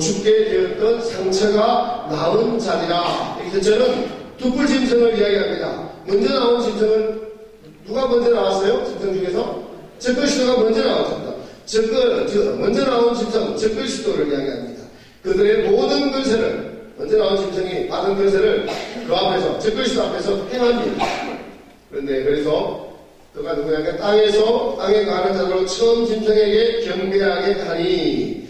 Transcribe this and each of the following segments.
죽게 되었던 상처가 나은 자리라. 여기서 저는 두뿔 짐승을 이야기합니다. 먼저 나온 짐승은 누가 먼저 나왔어요? 짐승 중에서? 적그리스도가 먼저 나왔습니다. 먼저 나온 짐승 적그리스도를 이야기합니다. 그들의 모든 것을 먼저 나온 짐승이 받은 것을 그 앞에서 적그리스도 앞에서 행합니다. 그런데 그래서 그가 누구냐면 땅에 가는 자로 처음 짐승에게 경배하게 하니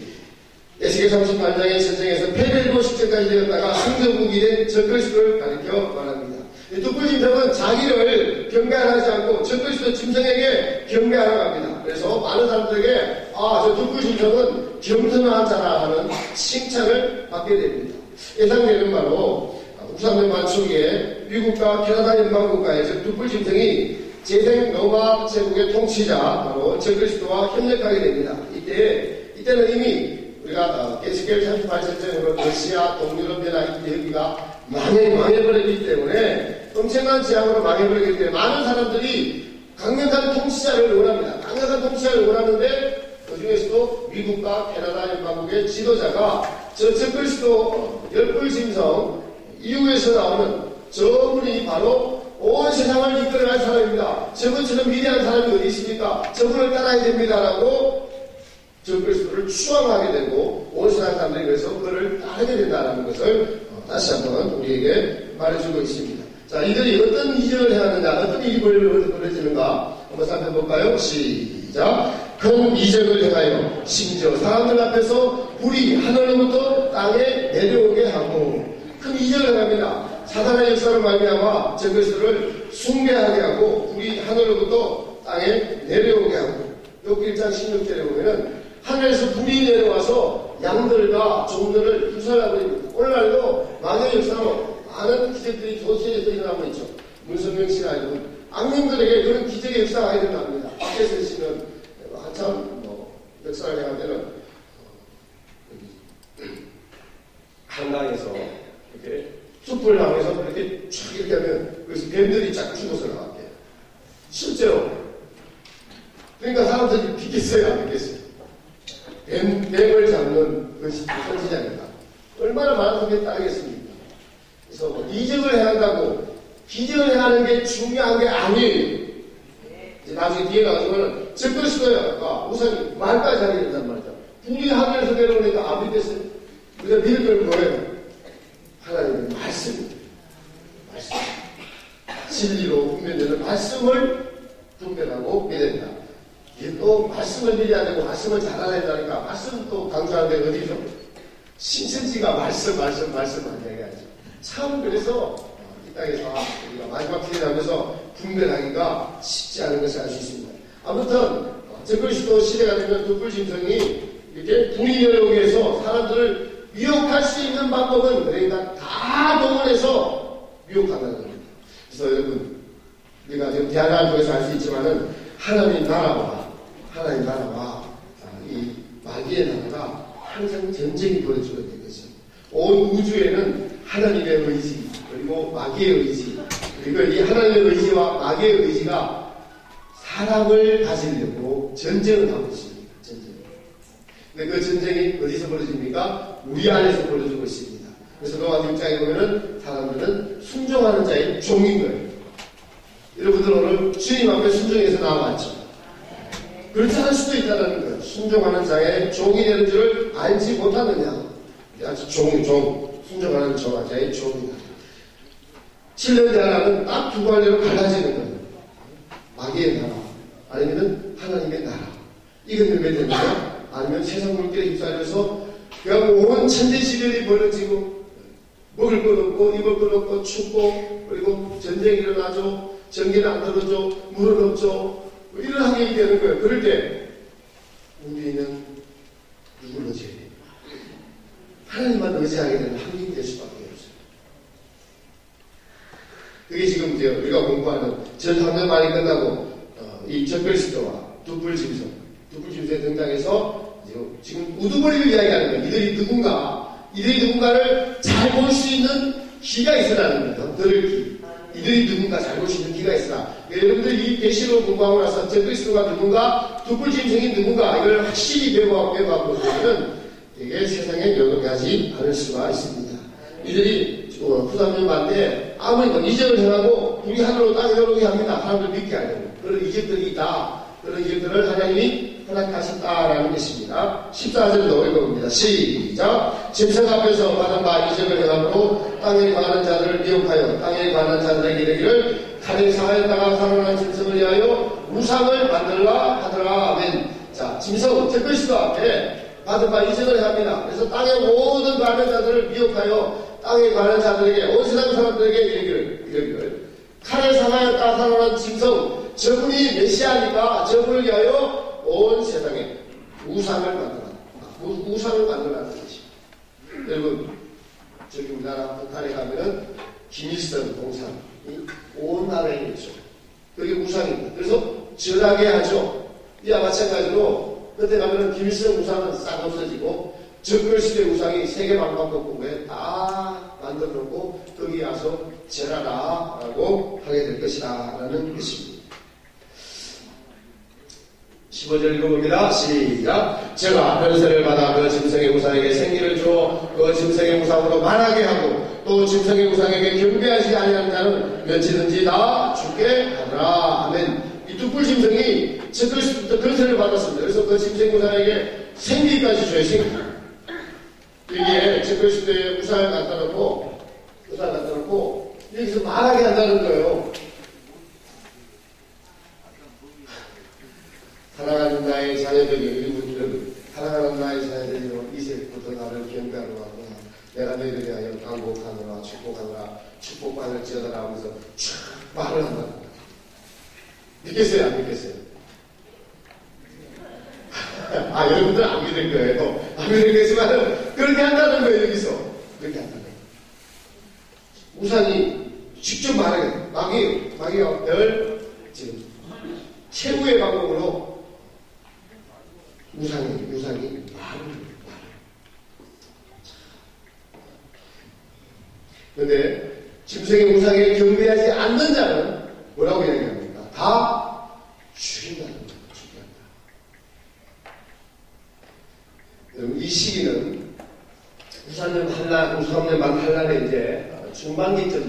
에스겔 38장의 전쟁에서 패배로 십자까지 되었다가 승전국이 된 적그리스도를 가리켜 말합니다. 두뿔 짐승은 자기를 경배하지 않고 적그리스도 짐승에게 경배하라고 합니다. 그래서 많은 사람들에게 저 두뿔 짐승은 겸손한 자라 하는 칭찬을 받게 됩니다. 예상되는 바로 국산연방 초기에 미국과 캐나다 연방국가에서 두뿔 짐승이 재생 로마 제국의 통치자 바로 적그리스도와 협력하게 됩니다. 이때는 이미 우리가 에스겔 38전쟁으로 러시아, 동유럽 연합 여기가 망해버렸기 때문에 엄청난 재앙으로 망해버렸기 때문에 많은 사람들이 강력한 통치자를 원합니다. 강력한 통치자를 원하는데 그 중에서도 미국과 캐나다 연방국의 지도자가 저 적그리스도 열불 짐승 이후에서 나오는 저분이 바로 온 세상을 이끌어갈 사람입니다. 저분처럼 위대한 사람이 어디 있습니까? 저분을 따라야 됩니다라고 적그리스도를 추앙하게 되고 온 세상 사람들이 그래서 그를 따르게 된다는 것을 다시 한번 우리에게 말해주고 있습니다. 자, 이들이 어떤 이적을 해야 하느냐, 어떤 일이 벌어지는가 한번 살펴볼까요? 시작. 큰 이적을 행하여 심지어 사람들 앞에서 불이 하늘로부터 땅에 내려오게 하고 큰 이적을 행합니다. 사단의 역사로 말미암아 적그리스도를 숭배하게 하고 불이 하늘로부터 땅에 내려오게 하고 욥기 1장 16절에 보면은 하늘에서 불이 내려와서 양들과 종들을 불살라버립니다. 오늘날도 망의 역사로 많은 기적들이 도시에서 일어나고 있죠. 문성명 씨가 알고 악령들에게 그런 기적의 역사가 일어납니다. 박혜선 씨는 한참 역사를 행할 때는 한강에서 이렇게 숲을 향해서 이렇게 쫙 이렇게 하면 그래서 뱀들이 쫙 죽어서 나왔대요. 실제로. 그러니까 사람들이 믿겠어요, 안 믿겠어요? 뱀을 잡는 것이 선지자입니다. 얼마나 많은 사람들이 따르겠습니까? 그래서 이적을 해야 한다고 기적을 해야 하는 게 중요한 게 아니에요. 이제 나중에 뒤에 나가서는 적그리스도야 우선 말까지 하게 된단 말이죠. 불이 하늘에서 내려오니까 안 믿겠어요. 우리가 믿을 걸 뭐예요? 하나님의 말씀. 진리로 분별되는 말씀을 분별하고 믿는다. 이게 또 말씀을 믿어야 되고 말씀을 잘 알아야 된다니까 말씀 또 강조하는 데 어디죠? 신천지가 말씀 안 얘기하죠. 참 그래서 이 땅에서 우리가 마지막 기회하면서 분별하기가 쉽지 않은 것을 알 수 있습니다. 아무튼 적그리스도 시대가 되면 두뿔 짐승이 이렇게 불이 내려오게 해서 사람들을 미혹할 수 있는 방법은 그러니까 다 동원해서 미혹한다는 겁니다. 그래서 여러분 우리가 지금 대화를 통해서 알 수 있지만은 하나님 나라와 이 마귀의 나라가 항상 전쟁이 벌어지고 있는 것이죠. 온 우주에는 하나님의 의지 그리고 마귀의 의지 그리고 이 하나님의 의지와 마귀의 의지가 사람을 가지려고 전쟁을 하고 있습니다. 근데 그 전쟁이 어디서 벌어집니까? 우리 안에서 벌어지고 있습니다. 그래서 로마서 6장에 보면은 사람들은 순종하는 자의 종인 거예요. 여러분들 오늘 주님 앞에 순종해서 나와왔죠. 그렇지 않을 수도 있다는 거예요. 순종하는 자의 종이 되는 줄을 알지 못하느냐. 아주 순종하는 자의 종이다. 7년 대하라는 딱 두 갈래로 갈라지는 거예요. 마귀의 나라, 아니면 하나님의 나라. 이것을 몇 됩니까? 아니면 세상 물결에 휩싸여서 그냥 온 천지시별이 벌어지고 먹을 것 없고 입을 것 없고 춥고 그리고 전쟁이 일어나죠. 전기는 안 들어줘. 물은 없죠. 이런 환경이 되는 거예요. 그럴 때 우리는 누굴 의지해야 됩니까? 하나님만 의지하게 되는 환경이 될 수밖에 없어요. 그게 지금 이제 우리가 공부하는 전학년 말이 끝나고 이 적그리스도와 두뿔 짐승 등장해서 지금 우두머리를 이야기하는 거예요. 이들이 누군가를 잘 볼 수 있는 귀가 있으라는 거예요. 들을 귀. 이들이 누군가 잘 볼 수 있는 귀가 있으라. 여러분들 이 계시로 공부하고 나서 적그리스도가 누군가, 두뿔 짐승이 누군가 이걸 확실히 배워하고 보면 이게 세상에 역력하지 않을 수가 있습니다. 이들이 후삼년 반때 아무리 이적을 행하고 우리 하늘로 땅에 오르게 합니다. 사람들 믿게 하려고. 그런 이적들이 있다. 그런 이적들을 하나님이 허락하셨다라는 것입니다. 14절도 읽어봅니다. 시작. 짐승 앞에서 받은 바 이적을 행함으로 땅에 관한 자들을 미혹하여 땅에 관한 자들에게 이르기를 칼에 상하였다가 살아난 짐승을 위하여 우상을 만들라 하더라. 아멘. 자, 짐승 적그리스도 앞에 받은 바 이적을 합니다. 그래서 땅의 모든 관한 자들을 미혹하여 땅에 관한 자들에게 온 세상 사람들에게 이르기를 칼에 상하였다가 살아난 짐승 저분이 메시아니까 저분을 위하여 온 세상에 우상을 만들라. 우상을 만들라는 것입니다. 여러분, 저기 우리나라 북한에 가면은 김일성 동상이 온 나라에 있죠. 그게 우상입니다. 그래서 절하게 하죠. 이와 마찬가지로 그때 가면은 김일성 우상은 싹 없어지고 적그리스도의 우상이 세계 방방곡곡에 다 만들어 놓고 거기 와서 절하라 라고 하게 될 것이다 라는 것입니다. 15절 읽어봅니다. 시작. 제가 변세를 받아 그 짐승의 우상에게 생기를 주어 그 짐승의 우상으로 말하게 하고 또 짐승의 우상에게 경배하지 아니하는 자는 몇이든지 다 죽게 하더라. 아멘. 이 두 뿔 짐승이 적그리스도부터 변세를 받았습니다. 그래서 그 짐승의 우상에게 생기까지 줘요. 생기. 여기에 적그리스도의 우상을 갖다 놓고 여기서 말하게 한다는 거예요. 사랑하는 나의 자녀들이 사랑하는 나의 자녀들이 이제부터 나를 경배하러 왔구나. 내가 너희를 위하여 강복하노라 축복하노라 축복받을 지어다라 하면서 쫙 말을 한다는 거야. 믿겠어요? 안 믿겠어요? 여러분들은 안 믿을 거예요. 안 믿겠지만 그렇게 한다는 거예요. 여기서 그렇게 한다는 거예요. 우상이 직접 말하게 마귀가 지금 최후의 방법으로 우상이 말을. 그런데 짐승의 우상에 경배하지 않는 자는 뭐라고 이야기합니까? 다 죽인다는 거예요. 이 시기는 우상년 반 환란에 이제 중반기쯤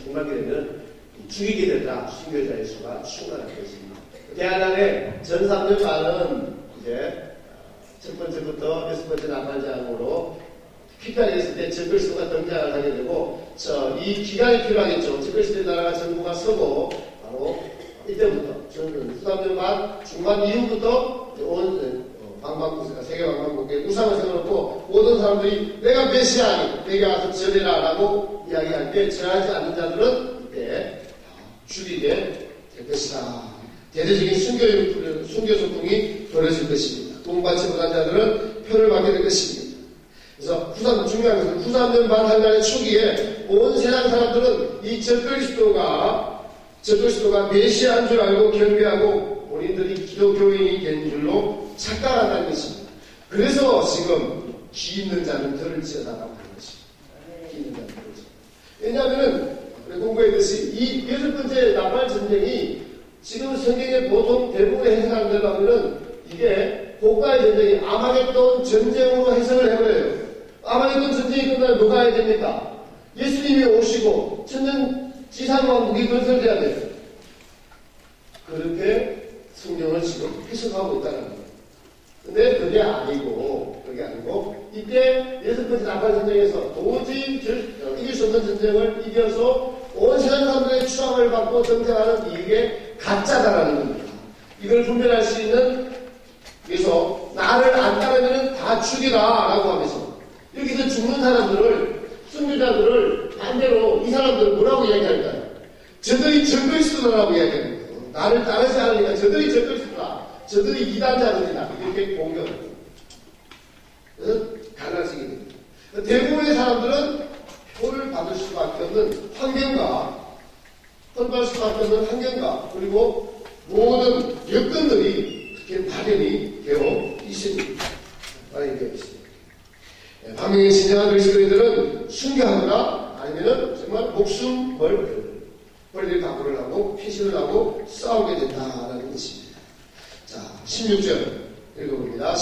되면 죽이게 된다. 순교자의 수가 충만할 것입니다. 대한항의 전 3년 반은 이제 첫 번째부터 여섯 번째 나팔장으로 퀴판이 있을 때 적그리스도가 등장을 하게 되고 이 기간이 필요하겠죠. 적그리스도의 나라가 정부가 서고 바로 이때부터 후삼년 반 중반 이후부터 온 세계 방방곡곡에 우상을 세워놓고 모든 사람들이 내가 메시아니 내게 와서 절해라 라고 이야기할 때 절하지 않는 자들은 이때 죽이게 될 것이다. 대대적인 순교 소풍이 벌어질 것입니다. 공받지 못한 자들은 표를 받게 될 것입니다. 그래서 중요한 것은 후삼년 반 환란의 초기에 온 세상 사람들은 이 적그리스도가 메시아인 줄 알고 경배하고 본인들이 기독교인이 된 줄로 착각한다는 것입니다. 그래서 지금 기 있는 자는 들을 지어다라고 하는 것입니다. 기 있는 자는 들을 지어다. 왜냐하면 공부했듯이 이 여섯 번째 나팔 전쟁이 지금 성경의 보통 대부분의 해석하는 대로 하면은 이게 고가의 전쟁이 아마겟돈 전쟁으로 해석을 해버려요. 아마겟돈 전쟁이 끝나면 뭐가 해야 됩니까? 예수님이 오시고 천년지상왕국이 건설돼야 돼요. 그렇게 성경을 지금 해석하고 있다는 거예요. 근데 그게 아니고 이때 여섯 번째 나팔 전쟁에서 도저히 이길 수 없는 전쟁을 이겨서 온 세상 사람들의 추앙을 받고 등장하는 이게 가짜다라는 겁니다. 이걸 분별할 수 있는 그래서 나를 안 따르면 다 죽이라라고 하면서 여기서 죽는 사람들을 순교자들을 반대로 이 사람들을 뭐라고 이야기할까요? 저들이 적그리스도라고 이야기합니다. 나를 따르지 않으니까 저들이 적그리스도다. 저들이 이단자들이다. 이렇게 공격합니다. 그래서 갈라지게 됩니다. 대부분의 사람들은 표를 받을 수밖에 없는 환경과 선발 수밖에 없는 환경과 그리고 모든 여건들이 그렇게 마련이 되어 있습니다. 반면에 진정한 그리스도인들은 순교하거나 아니면 정말 목숨 벌릴 각오를 하고 피신을 하고 싸우게 된다는 것입니다. 자, 16절 읽어봅니다.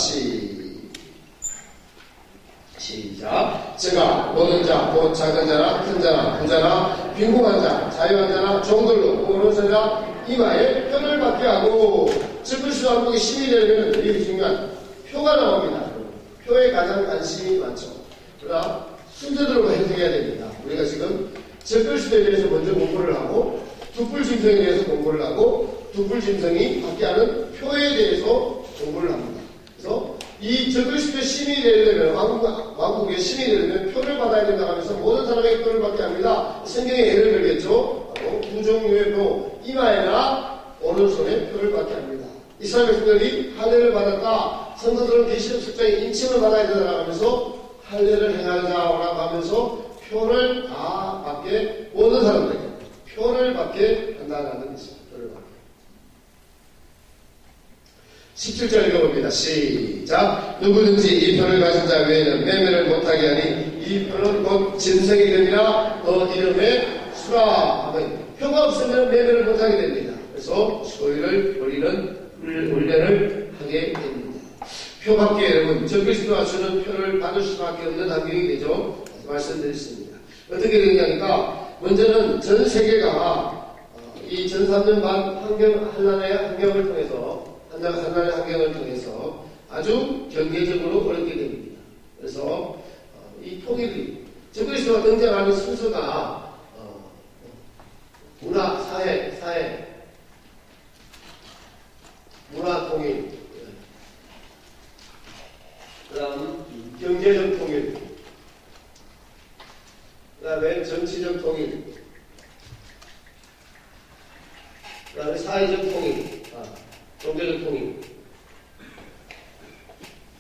시작. 제가 모든 자, 곧 작은 자나 큰 자나 부자나 빈곤한 자, 자유한 자나 종들로 오른손이라 이마에 표를 받게 하고 즉글씨도 한국에 힘이 되면 이게 중요한 표가 나옵니다. 표에 가장 관심이 많죠. 그러나 순서대로 해석해야 됩니다. 우리가 지금 즉글씨도에 대해서 먼저 공부를 하고 둑불짐승에 대해서 공부를 하고 둑불짐승이 받게 하는 표에 대해서 공부를 합니다. 그래서 이 즉글씨도에 신이 되려면 왕국의 신이 되려면 표를 받아야 된다 하면서 모든 사람에게 표를 받게 합니다. 성경에 예를 들겠죠. 바로 두 종류의 표, 이마에나 오른손에 표를 받게 합니다. 이스라엘 백성들이 할례를 받았다. 성도들은 계시록 석장에 인침을 받아야 된다고 하면서 할례를 행하자라고 하면서 표를 다 받게, 모든 사람들에게 표를 받게 한다는 것입니다. 표를 받게. 17절 읽어봅니다. 시작. 누구든지 이 표를 가진 자 외에는 매매를 못하게 하니 이 표는 곧 진성의 이름이라 그 이름의 수라. 표가 없으면 매매를 못하게 됩니다. 그래서 소유를 버리는 훈련을 하게 됩니다. 표밖에 여러분 적그리스도가 주는 표를 받을 수밖에 없는 환경이 되죠. 말씀드렸습니다. 어떻게 되냐니까 먼저는 전 세계가 이 전 3년 반 한란의 환경을 통해서 한란의 환경을 통해서 아주 경제적으로 어렵게 됩니다. 그래서 이 통일이 적그리스도가 등장하는 순서가 문화, 사회 문화 통일, 그 다음 경제적 통일, 그 다음에 정치적 통일, 그 다음에 사회적 통일, 종교적 통일.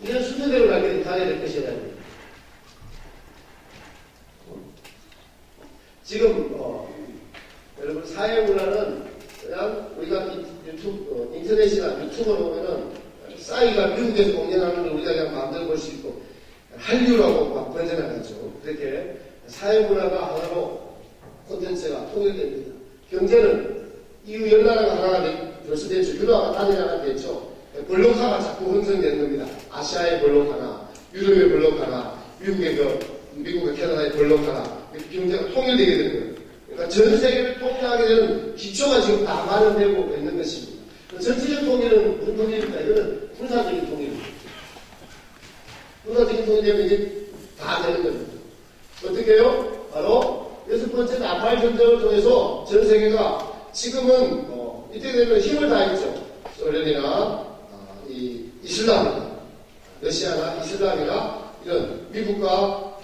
이런 순서대로 가야 될 것이어야 됩니다. 지금 여러분 사회문화는 그냥 우리가 인터넷이나 유튜브로 보면은 싸이가 미국에서 공연하는 걸 우리가 그냥 마음대로 볼 수 있고 한류라고 막 번져나가죠. 그렇게 사회문화가 하나로 콘텐츠가 통일됩니다. 경제는 이후 연나라가 하나가 벌써 됐죠. 유로화가 단일 하나 됐죠. 블록 하나 자꾸 형성되는 겁니다. 아시아의 블록 하나, 유럽의 블록 하나, 미국의 캐나다의 블록 하나. 경제가 통일되게 되는 거예요. 그러니까 전 세계를 통일하게 되는 기초가 지금 다 마련되고 있는 것입니다. 전체적 통일은 무슨 통일입니까? 이거는 군사적인 통일입니다. 군사적인 통일되면 이게 다 되는 겁니다. 어떻게 해요? 바로 6번째 나팔 전쟁을 통해서 전 세계가 지금은 이때 되면 힘을 다했죠. 소련이나 이슬람, 러시아나 이슬람이나 이런 미국과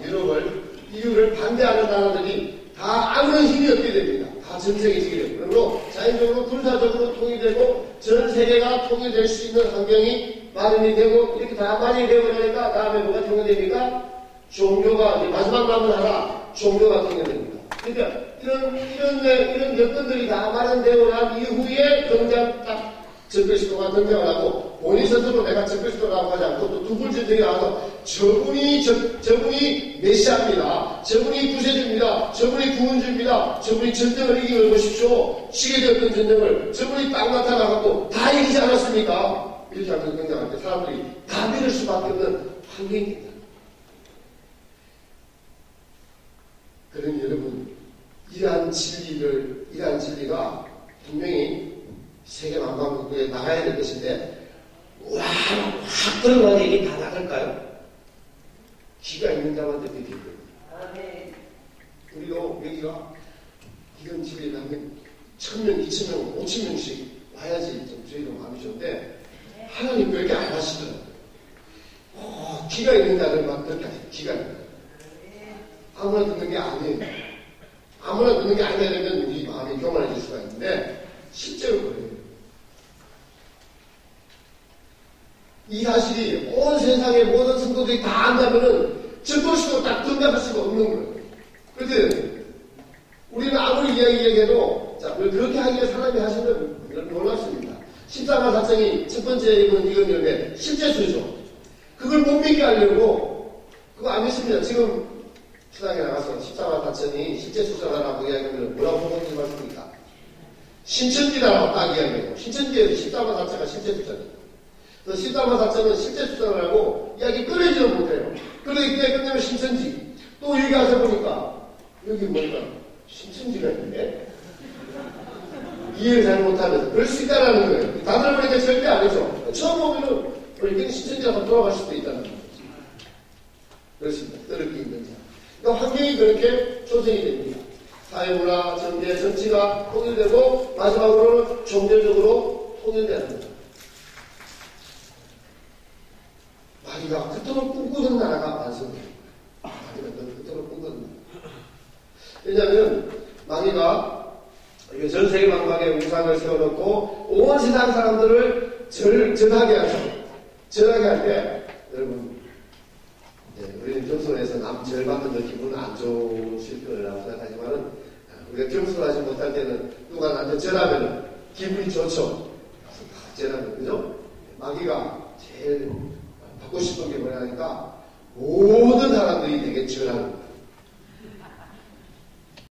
유럽을 EU를 반대하는 나라들이 다 아무런 힘이 없게 됩니다. 다 전쟁해지게 됩니다. 그러므로 자연적으로 군사적으로 통일되고 전 세계가 통일될 수 있는 환경이 마련이 되고 이렇게 다 마련이 되고 나니까 다음에 뭐가 통일됩니까? 종교가 마지막 남은 하나 종교가 통일됩니다. 그러니까 이런 여건들이 다 마련되고 난 이후에 등장 딱 적그리스도가 등장을 하고 본인 스스로 내가 적그리스도라고 하지 않고 또 두불전쟁이 나와서 저분이 메시아입니다. 저분이 구세주입니다. 저분이 구원주입니다. 저분이 전쟁을 이기고 보십시오. 시게 되었던 전쟁을 저분이 딱 나타나갖고 다 이기지 않았습니까? 이렇게 하면서 등장할 때 사람들이 다 믿을 수밖에 없는 환경입니다. 그러니 여러분 이러한 진리가 분명히 세계 만방국에 나가야 될 것인데 확 들어가는 일이 다 나갈까요? 기가 있는 자만 듣게 됩니다. 우리도 여기가 이런 집에 가면 1000명, 2000명, 5000명씩 와야지 좀 저희도 마음이 좋은데 하나님 그렇게 안 하시더라고요. 기가 있는 자들만 그렇게 하세요. 기가 있는 자. 아무나 듣는 게 아니에요. 아무나 듣는 게 아니라 되면 우리 마음이 교만해질 수가 있는데 실제로 그래요. 이 사실이 온 세상의 모든 성도들이 다 안다면은 적그리스도 딱 등장할 수가 없는 거예요. 그런데 우리는 아무리 이야기해도 그렇게 하기에 사람이 하시는 놀랍습니다. 십자가 사정이 첫 번째 이건 열매 실제수죠. 그걸 못 믿게 하려고 그거 안 믿습니다. 지금 시장에 나가서 십자가 사건이 실제 수사라고 이야기하면 뭐라고 보는지 말씀입니까? 신천지라고 딱 이야기해요. 신천지에서 십자가 사건가 실제 수사입니다. 그래서 신담화 작전은 실제 수상을 하고 이야기 끊이지는 못해요. 그러기 때문에 끝내면 신천지. 또 얘기하다 보니까 여기 뭔가 신천지가 있네. 이해를 잘 못하면서 그럴 수 있다라는 거예요. 다들 보니까 절대 아니죠. 처음 보면은 우리끼리 신천지라고 돌아갈 수도 있다는 거죠. 그렇습니다. 그렇게 있는 자. 그러니까 환경이 그렇게 조성이 됩니다. 사회문화, 정계, 정치가 통일되고 마지막으로는 종교적으로 통일되는 거죠. 마귀가 그토록 꿈꾸는 나라가 완성돼요. 마귀가 그토록 꿈꾸는 나라. 왜냐하면 마귀가 전 세계 방방에 우상을 세워놓고 온 세상 사람들을 절하게 하죠. 절하게 할 때 여러분 우리는 겸손해서 남 절받는 거 기분은 안 좋으실 거라고 생각하지만은 우리가 겸손하지 못할 때는 누가 나한테 절하면 기분이 좋죠. 절하면 그죠? 마귀가 제일 받고 싶은 게 뭐냐니까 모든 사람들이 되게 절하는 거예요.